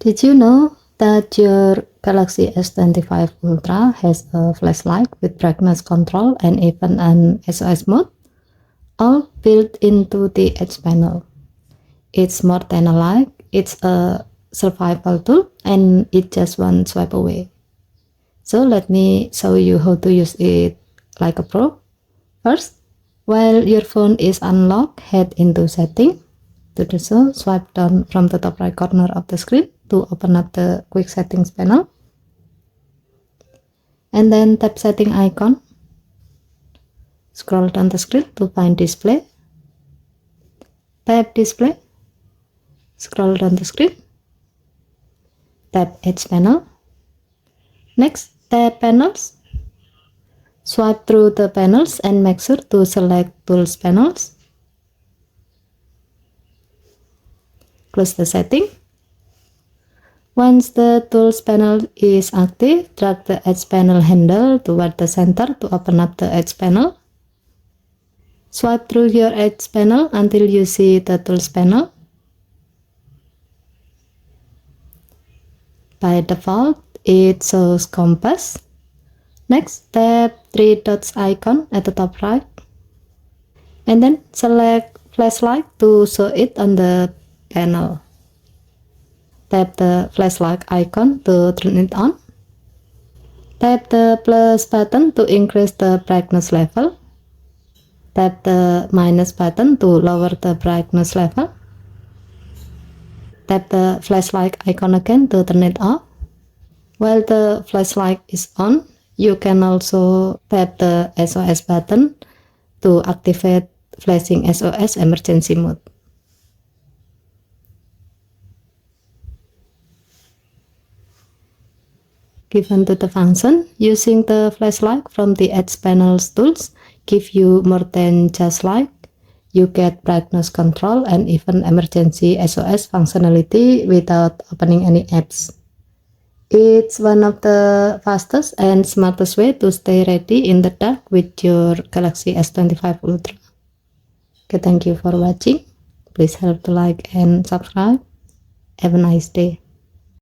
Did you know that your Galaxy S25 Ultra has a flashlight with brightness control and even an SOS mode, all built into the edge panel? It's more than a light, it's a survival tool, and it's just one swipe away. So let me show you how to use it like a pro. First, while your phone is unlocked, head into setting. To do so, swipe down from the top right corner of the screen to open up the quick settings panel. And then tap setting icon. Scroll down the screen to find display. Tap display. Scroll down the screen. Tap edge panel. Next, tap panels. Swipe through the panels and make sure to select tools panels. Close the setting. Once the tools panel is active, drag the edge panel handle toward the center to open up the edge panel. Swipe through your edge panel until you see the tools panel. By default, it shows compass. Next, tap three dots icon at the top right. And then select flashlight to show it on the panel. Tap the flashlight icon to turn it on. Tap the plus button to increase the brightness level. Tap the minus button to lower the brightness level. Tap the flashlight icon again to turn it off. While the flashlight is on, you can also tap the SOS button to activate flashing SOS emergency mode. Given to the function, using the flashlight from the edge panel's tools give you more than just light. You get brightness control and even emergency SOS functionality without opening any apps. It's one of the fastest and smartest way to stay ready in the dark with your Galaxy S25 Ultra. Okay, thank you for watching. Please help to like and subscribe. Have a nice day.